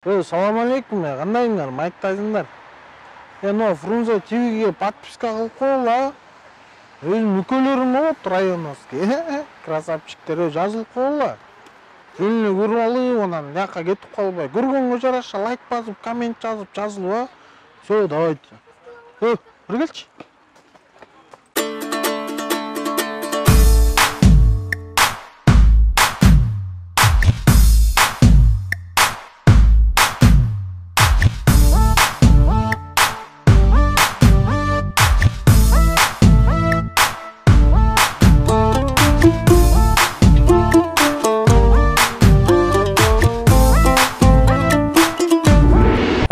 Салам алейкум, кандайсыңар, майктайсыңдар? Но Фрунзе ТВге подписка кылып койгула. Өзүм мүкөлөрүм болот, районовский. Красавчиктер жазылып койгула. Жөнүнө көрүп алып, анан жака кетип калбай. Көргөнгө жараша лайк басып, коммент жазылып, Всё, давайте. Бир келчи.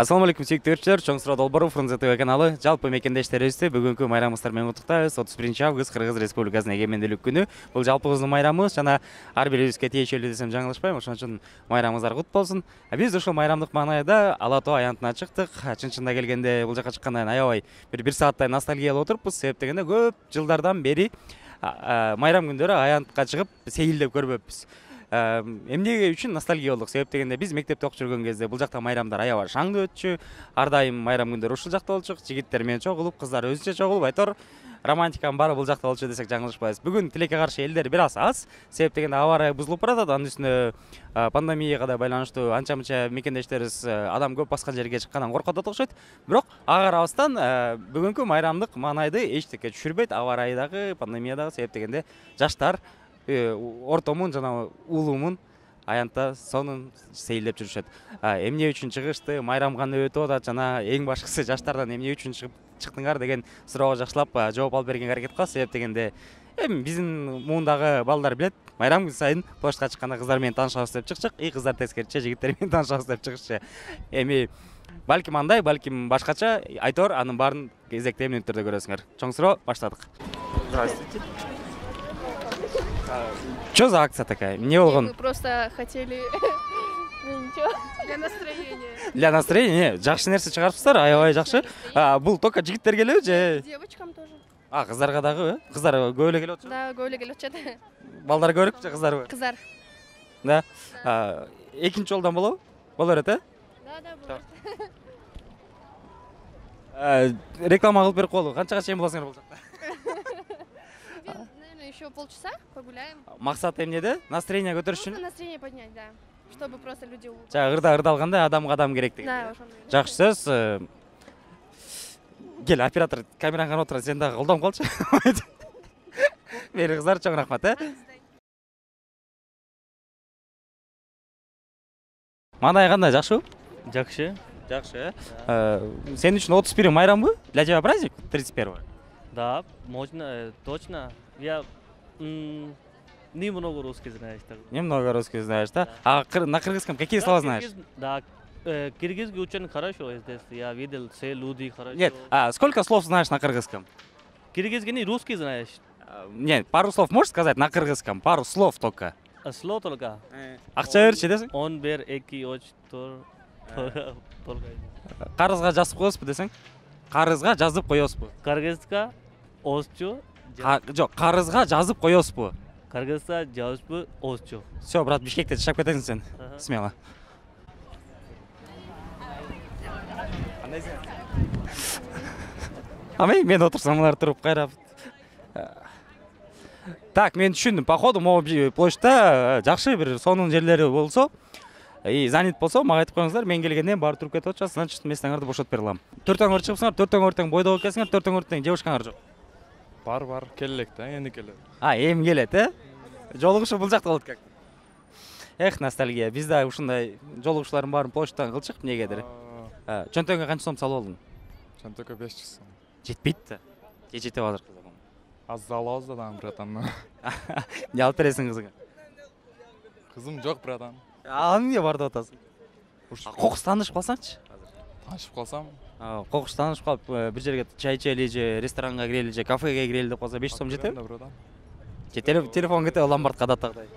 Assalamu alaikum сүйүктүү көрүүчүлөр, Чоң Суроо Долбооров Фрунзе ТВ каналы. Жалпы мекендештерибизди бүгүнкү майрамыңыздар менен куттуктайбыз. 31 август Кыргыз Республикасынын эгемендүүлүк күнү. Бул жалпыбыздын майрамыбыз жана ар бирибизге тиешелүү десем жаңылышпайм. Ошон үчүн майрамыңыздар кут болсун. Биз ушул майрамдык маанайда Ала Тоо аянтына чыктык. Чын-чынында келгенде бул жака чыккандан аябай бир сааттай ностальгиялап отуруппуз. Себеп дегенде көп жылдардан бери майрам күндөрү аянтка чыгып сейилдеп көрбөппүз. Эмнеге үчүн ностальгия болдук? Себеп дегенде биз мектепте окуп жүргөн кезде бул жакта майрамдар аябай шаңдуу өтчү. Ар дайым майрам күндөрү ушул жакта болчук. Жигиттер менен чогулуп, кыздар өзүнчө чогулуп, айтор романтиканын баары бул жакта болчу десек жаңылышпайбыз. Бүгүн тилекке каршы элдер бир аз. Себеп дегенде аба ырайы бузулуп баратат. Анын үстүнө пандемияга да байланыштуу анча-мынча мекендештерибиз адам көп баскан жерге чыккандан коркот окшойт. Бирок ага карабастан бүгүнкү майрамдык маанайды эчтеке түшүрбөйт. Аба ырайы дагы, пандемия дагы. Себеп дегенде жаштар ортомун жана уулуумун аянтта сонун сейилдеп жүрүшөт. Эмне үчүн чыгышты, майрам кандай өтүп атат жана эң башкысы жаштардан эмне үчүн чыктыңар деген суроого жакшылап жооп алып бергенге аракет кылабыз. Себеп дегенде биздин муундагы балдар билет, майрам күн сайын площадка чыкканда кыздар менен таанышабыз деп чыкчык, кыздар тескерисинче жигиттер менен таанышабыз деп чыгышчы. Балким андай, балким башкача, айтор анын баарын кезектеги мүнөттөрдө көрөсүңөр. Чоң суроо баштадык. Здравствуйте. Что за акция такая? Не болгон? Мы просто хотели для настроения. Для настроения? Жакшы нерсе чыгарыпсыздар, аябай жакшы. Бул только жигиттер келеби же? Девочкам тоже. Кыздарга дагы, кыздар көп эле келип атышат? Да, көп эле келип атышат. Балдар көбүрөөк же кыздарбы? Кыздар. Да. Экинчи жолдон болобу? Боло берет, Да, болот. Реклама кылып берип коелу. Канчага чейин болосуңар бул жакта? Наверное, еще полчаса погуляем. Максат эмнеде? Настроение көтөрүш үчүн? Просто настроение поднять, да. Чтобы просто люди улыбались. Жана ырда алганда адамга адам керек деген. Да, ошондой. Жакшы сөз. Кел, оператор камераңа карап отура, сен дагы колдонуп калчы. Мейли кыздар, чоң рахмат, Мандай кандай, жакшыбы? Жакшы. Жакшы, Сен үчүн 31 майрамбы? Для тебя праздник 31? Да, можно, точно. Я немного русский знаешь. Немного русский знаешь, да? А на кыргызском какие слова знаешь? Да, киргизский очень хорошо здесь. Я видел, все люди хорошо. Нет, сколько слов знаешь на кыргызском? Киргизский не русский знаешь. Нет, пару слов можешь сказать на кыргызском? Пару слов только. Слов только. Акча берчи десең? 11, 2, 3, 4. Карызга жазып коесузбу десең? Карызга жазып коесузбу? Кыргызга озчу. Жок, карызга жазып коесузбу? Кыргызга жазып озчу. Всё, брат, Бишкекте жашап кетесиң сен. Смело. Мен отурсам алар туруп кайрап. Так, мен түшүндүм. Походу, могу площадьта жакшы бир сонун жерлери болсо, занят болсо, мага айтып коюңуздар, мен келгенден баары туруп кетип атышат, значит, местеңерди бошотуп бере алам. Төртөөңөр чыгыпсыңар, төртөөңөр тең бойдо болуп келсиңер, төртөөңөр тең девушкаңар жок. Бар, келелек да, эми келет. Эми келет, Жолугушуу бул жакта болот как? Ностальгия. Биз да ушундай жолугушуулардын баарын площадьтан кылчык, эмнегедир. Чөнтөгүңө канча сом салып алдың? Чөнтөгкө 500 сом. Жетпейт да. Жетет азыр кызым. Аздан, братан. Не алып бересиң кызыңа? Кызым жок, братан. Аны эмне бар деп атасың? Кокус таанышып калсаңчы? Таанышып калсам? Кокус таанышып калып, бир жерге чай ичели же, ресторанга кирели же, кафеге кирели деп калса 500 сом жетеби? Жетели, телефон кетеби ломбардка даттагыдай.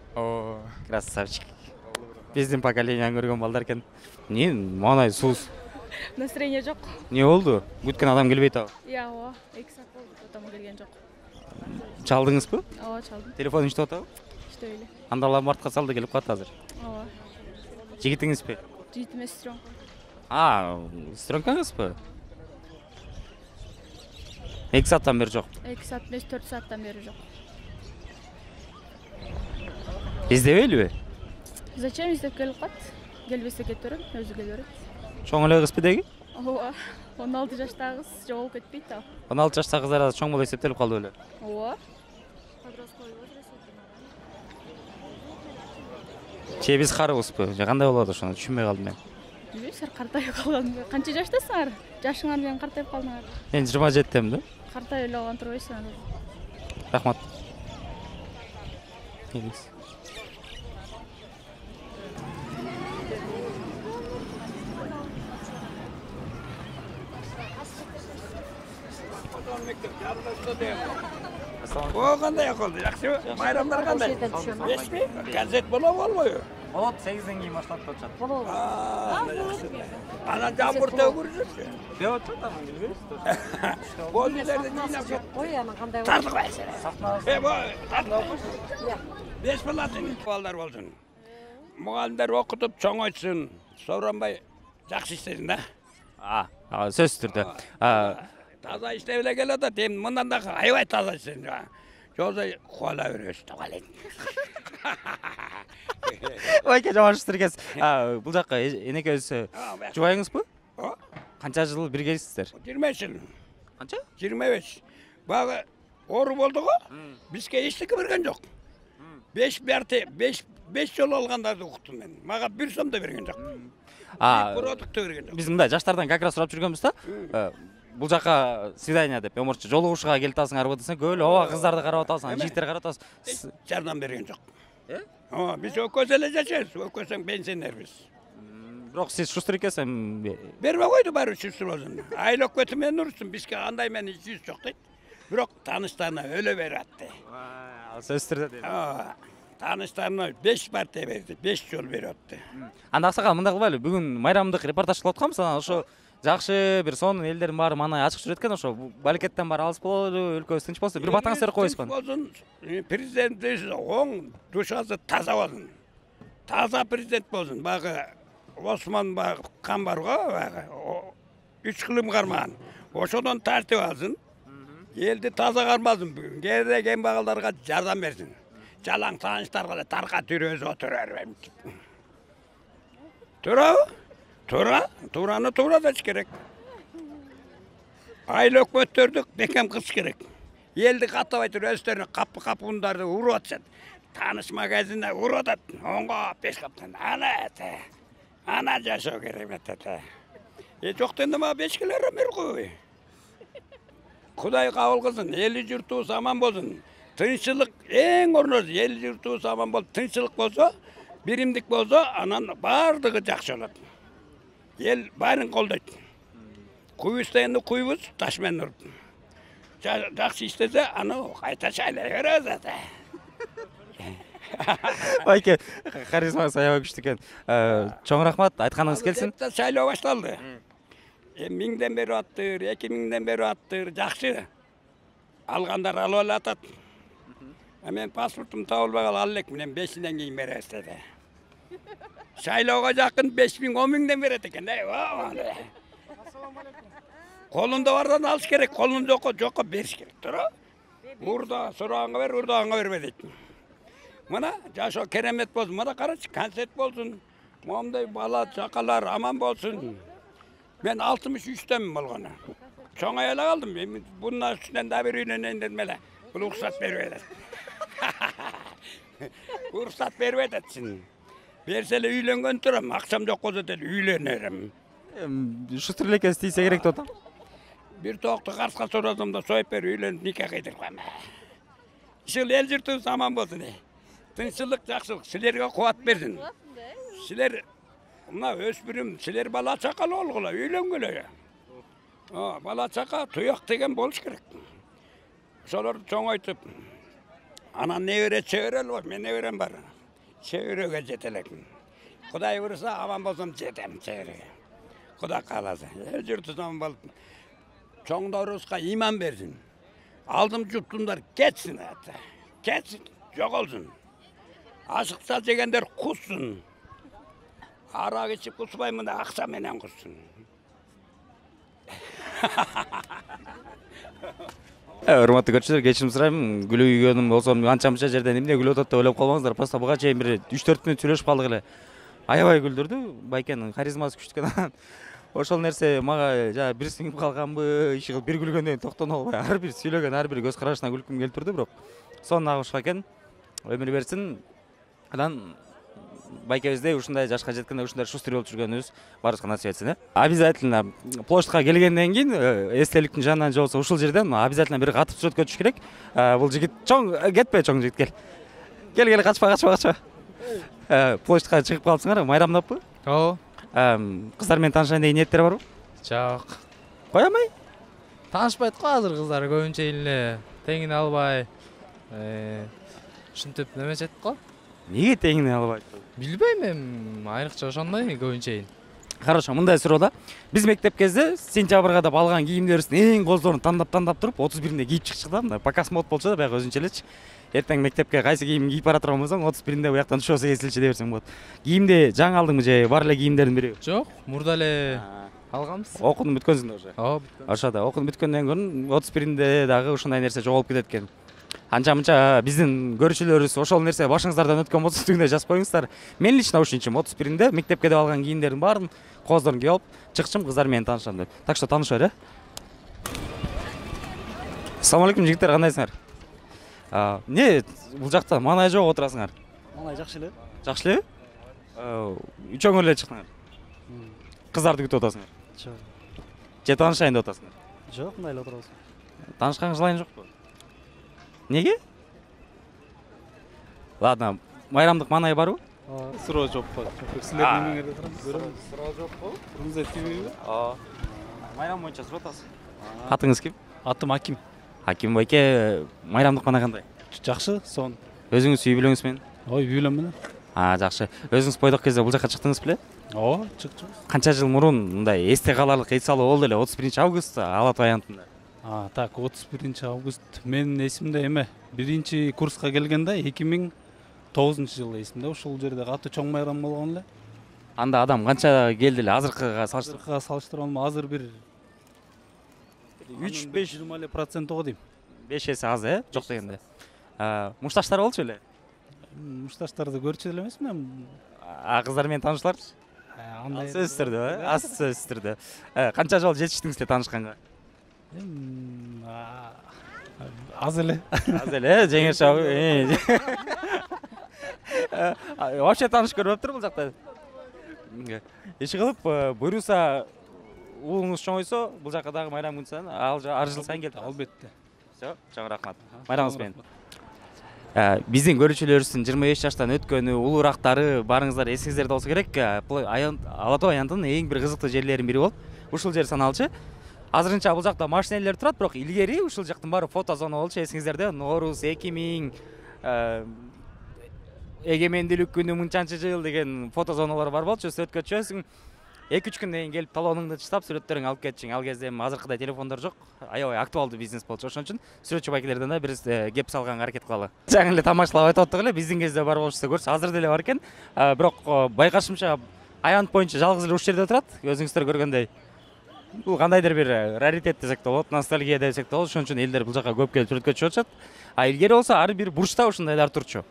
Красавчик. Биздин поколениянын көргөн балдар экен. Эмне, маанай суус. Настроение жок. Не болду? Күткөн адам келбейт абы. Ооба, 2 саат болду, потом келген жок. Чалдыңызбы? Ооба, чалдым. Телефон иштеп атабы? Иштеп эле. Анда ломбардка салды келип калат азыр. Ооба. Жигитиңизби? Жетіме сестренка. Сестренкаңызбы? 2 сааттан бері жоқ. 2 saat емес, 4 saatten beri жоқ. Издебейлби? Зачем издеп келіп қат? Келбесе кете берем, өзі келе береді. Чоң эле кызбы деги? Ооба. 16 жаштағы қыз жоғалып кетпейді да. 16 жаштагы кыздар азыр чоң болуп эсептелип калды беле. Ооба. Че биз карыбызбы? Же кандай болот ошону түшүнбөй калдым мен. Білмеймін, сен қартайып қалдың. Қанша жаштасыңар? Жашыңар менен қартайып қалдыңар. Мен 27-тем да. Қартайып алған тұрбайсың. Рахмат. Келиңиз. О, қандай ақылды, жақсы. Майрамдар қандай? Беш пе? Концерт бола болмайы? Болот 8-ден кийин башталып жатат. Ана жамбыр төгүр жүрсү. Деп атат аны, билбейсиз? Болдилерди жыйнап кет. Ой, ана кандай Тартып қойсың. Беш балатын балдар болсын. Мұғалімдер оқытып чоңойтсын. Сооронбай жақсы иштесин да. Сөзсүз түрдө. Таза иштеп эле келатат. Эми мындан да аябай таза иштесин. Жолда куала беребиз табалайт. Ойке жаманшыштыр экенсиз. Бул жакка энекебиз жубайыңызбы? Канча жыл биргесиздер? 25 жыл. Канча? 25. Бағы ору болды го? Бизге эчтеке берген жок. 5 жол алгандарды уктум мен. Мага 1 сом да берген жок. Продукт берген жок. Биз мындай жаштардан как раз сурап жүргөнбүз да. Бул жака свидание деп, омурчу жолугушууга келип атасыңарбы десең, көп эле ооба кыздарды карап атасың, жигиттерди карап атасың. Жардам берген жок. Биз өкөз эле жашайбыз, өкөсөң пенсионербиз. Бирок сиз шустер экенсиз. Бербей койду баары шустер болсун. Айлап кетип мен урсун, бизге андай мен жүз жок дейт. Бирок тааныштарына өлө берип атты. Сөзсүз дейт. Тааныштарына 5 партия берди, 5 жол берип атты. Анда аксакал мындай кылбайлы, бүгүн майрамдык репортаж кылып атканбыз, анан ошо жакшы бир сонун элдердин баары мана ачык жүрөт экен, ошо балекеттен баары алыс болду, өлкөбүз тынч болсун. Бир батаңыз берип коесузбу? Президентибиз оң, душасы таза болсун. Таза президент болсун. Багы Осман кан бар го, багы 3 кылым кармаган. Ошодон тартип алсын. Элди таза кармасын. Кээде кембагалдарга жардам берсин. Жалаң тааныштарга эле тарка түрөз отурар. Турабы? Тураны тура да керек. Айыл өкмөттөрдү бекем кылыш керек. Элди каттабай туруп өздөрүнө капы-капындарды уруп атышат. Тааныш магазине уруп атат. Оңго 5 каптан. Ана жашоо керек этет. Жок дегенде мага 5 кило бер кой. Кудай кабыл кылсын, эли журтубуз аман болсун. Тынччылык эң орносу, эли журтубуз аман болуп, тынччылык болсо, биримдик болсо, анан бардыгы жакшы болот. Ел барын колдойт. Куйбузда куйбуз, таш менен уруп. Жакшы иштесе, аны кайта шайлай беребиз ата. Байке, харизмаңыз аябай күчтүү экен. Чоң рахмат, айтканыңыз келсин. Шайлоо башталды. 1000ден бери аттыр, 2000ден бери аттыр, жакшы. Алгандар алып алатат. Мен паспортум табылбай калып, ал элек менен 5-ден кийин беребиз деди. Шайлоого жакын 5000, 10000ден берет экен. Колунда бардан алыш керек, колунда жокко бериш керек. Тура. Урда сурагanga бер, урдагanga бербе дейт. Мына жашоо керемет болсун. Мына карачы, концерт болсун. Момундай бала чакалар аман болсун. Мен 63-тен болгону. Чоңая эле калдым. Bundan üstünden da bir үйленейин дедим эле. Бул уруксат бербейт. Уруксат бербейт атсын. Берсе эле үйлөнгөн турам, акчам жок болсо деле үйлөнөрүм. Шустер эле экенсиз тийсе керек деп атам. Bir toqtu qarşıqa soradым da soyup beri үйленip nikah кыйдырып койм. Ишил эл журтубуз аман болсун. Тынччылык, жакшылык силерге кубат берсин. Силер мына өспүрүм, силер бала чакал болгула, үйлөнгүлө. Бала чака туяк деген болуш керек. Ошолорду чоңойтуп, анан небере чеберел бар, мен неберем бар. Чебереге жете элекмин. Кудай буйруса аман болсом жетем чебереге. Кудай кааласа, эл журтубуз аман болуп, чоңдорубузга иман берсин. Алдым жуптумдар кетсин ата. Кетсин, жоголсун. Ашыкса жегендер кусsun. Arak içip kusmayın da aksa menen kussun. Урматтуу көрүүчүлөр, кечирим сурайм. Күлүп үйгөнүм болсом анча мынча жерден эмне күлүп атат деп ойлоп калбаңыздар. Просто буга чейин бир 3-4 мүнөт сүйлөшүп калдык эле. Аябай күлдүрдү. Байкенин харизмасы күчтү экен. Ошол нерсе мага жана бир сиңип калганбы, иши кылып бир күлгөндөн кийин токтоно албай, ар бир сүйлөгөн ар бир көз карашына күлкүм келип турду, бирок сонун агышка экен. Өмүр берсин. Анан байкебиздей ушундай жашка жеткенде ушундай шустрый болуп жүргөнүбүз баарыбызга насип этсин. Обязательно площадка келгенден кийин эстеликтин жанынан же болбосо ушул жерден обязательно бир катып сүрөткө түшүш керек. Бул жигит чоң кетпе, чоң жигит кел. Кел, качпа. Площадка чыгып калыпсыңар, майрамдаппы? Ооба. Кыздар менен таанышайын деген ниеттер барбы? Жок. Кое алмай? Таанышпайт го азыр кыздар көбүнчө эле теңине албай. Ушинтип немечет го? Неге теңине албайт? Билбейм, эми айрыкча ошондой көбүнчө эл. Хорошо, мындай суроо да. Биз мектеп кезде сентябрга деп алган кийимдерибиздин эң коздорун тандап туруп 31-инде кийип чыкчык да, мындай показ мод болчу да, баягы өзүнчө элечи. Эртең мектепке кайсы кийим кийип бара турган болсоң, 31-инде буяктан түшүп алса кесилчи деп берсең болот. Кийимди жаңы алдыңбы же бар эле кийимдердин бири? Жок, мурда эле алганбыз. Окуунун бүткөнсүң да уже. Ооба, бүткөн. Ошода окуунун бүткөндөн көрүн 31-инде дагы ушундай нерсе жоголуп кетет экен. Анча-мынча биздин көрүүчүлөрүбүз ошол нерсе башыңыздардан өткөн болсо түгүнө жазып коюңуздар. Мен лично ушинчим 31-инде мектепке деп алган кийимдердин баарын коздорун кийип алып чыкчым, кыздар менен таанышам деп. Так что тааныш бер, Assalamu алейкум жигиттер, кандайсыңар? Не бул жакта маанай жок отурасыңар? Маанай жакшы эле. Жакшы эле? Үчөөңөр эле чыктыңар. Кыздарды күтүп атасыңар? Жок. Же таанышайын деп атасыңар? Жок, мындай эле отурабыз. Таанышканга жылайын жокпу? Неге? Ладно, майрамдык маанай барбы? Суроо жокпу. Силер немеңерде турам? Көрөм. Суроо жокпу? Фрунзе ТВ. Майрам боюнча суроо атасыз. Атыңыз ким? Атым Аким. Аким байке, майрамдык маанай кандай? Жакшы, сон. Өзүңүз үй бүлөңүз менен? Ой, үй бүлөм менен. Жакшы. Өзүңүз бойдок кезде бул жака чыктыңыз беле? Ооба, чыкчыбыз. Канча жыл мурун мындай эсте каларлык эс алуу болду эле 31-август Ала Тоо аянтында. Так, 31-август менин эсимде эме. Биринчи курска келгенде 2009-жылы эсимде ушул жерде катуу чоң майрам болгон эле. Анда адам канча келди эле азыркыга салыштырганда азыр бир 3-5 20% го дейм. 5 эсе аз, жок дегенде. Мушташтар болчу эле? Мушташтарды көрчү эле эмесмин. Кыздар менен таанышаларчы? Андай Сөзсүз түрдө, сөзсүз түрдө. Канча жол жетиштиңиз эле таанышканга? Аз эле. Аз эле, жеңеш абы. Вообще тааныш көрбөптүр бул жакта. Иши кылып, буйруса уулуңуз чоңойсо, бул жака дагы майрам күнү сайын, ар жыл сайын келип. Албетте. Всё, чоң рахмат. Майрамыңыз менен. Биздин көрүүчүлөрүбүздүн 25 жаштан өткөнү, улуурактары баарыңыздар эсиңиздерде болсо керек. Ала Тоо аянтынын эң бир кызыктуу жерлеринин бири болуп, ушул жер саналчы. Азырынча бул жакта машинелер турат, бирок илгери ушул жактын баары фото зона болчу, эсиңиздерде. Нооруз 2000 эгемендүүлүк күнү мынчанчы жыл деген фото зоналар бар болчу. Сүрөткө түшөсүң. 2-3 күндөн кийин келип талонуңду таштап сүрөттөрүңдү алып кетчиң. Ал кезде азыркыдай телефондор жок. Аябай актуалдуу бизнес болчу. Ошон үчүн сүрөтчү байкелерден да биз кеп салганга аракет кылалы. Жаңы эле тамашалап айтып аттык эле, биздин кезде бар болчусу көрсө, азыр деле бар экен. Бирок байкашымча аянт боюнча жалгыз эле ушул жерде турат, өзүңүздөр көргөндөй. Бул кандайдыр бир раритет десек да болот, ностальгия десек да болот. Ошон үчүн элдер бул жака көп келип сүрөткө түшүп атышат. Илгери болсо ар бир бурчта ушундайлар турчу.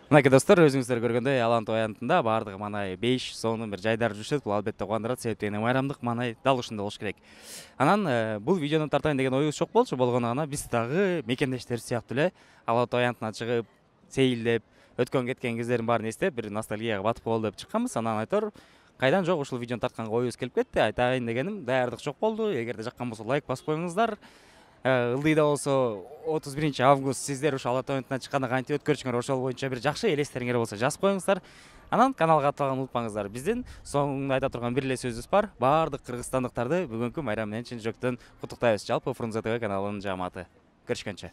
Мынакей достор, өзүңүздөр көргөндөй Ала Тоо аянтында баардыгы маанай 5 сонун бир жайдар жүрүшөт. Бул албетте кубандырат, себептен майрамдык маанай дал ушундай болуш керек. Анан бул видеону тартайын деген оюбуз жок болчу, болгону гана биз дагы мекендештер сыяктуу эле Ала Тоо аянтына чыгып, сейилдеп, өткөн кеткен кездердин баарын эстеп, бир ностальгияга батып болду деп чыкканбыз. Анан айтор кайдан жок ушул видеону тартканга оюбуз келип кетти. Айтайын дегеним, даярдык жок болду. Эгерде жаккан болсо лайк басып коюңуздар. Ылдыйда болсо 31-август сиздер ушул Ала Тоо аянтына чыкканда кантип өткөрчүңөр, ошол боюнча бир жакшы элестериңер болсо жазып коюңуздар. Анан каналга катталганды унутпаңыздар. Биздин соңунда айта турган бир эле сөзүбүз бар. Баардык кыргызстандыктарды бүгүнкү майрам менен чын жүрөктөн куттуктайбыз. Жалпы Фрунзе ТВ каналынын жааматы. Көрүшкөнчө.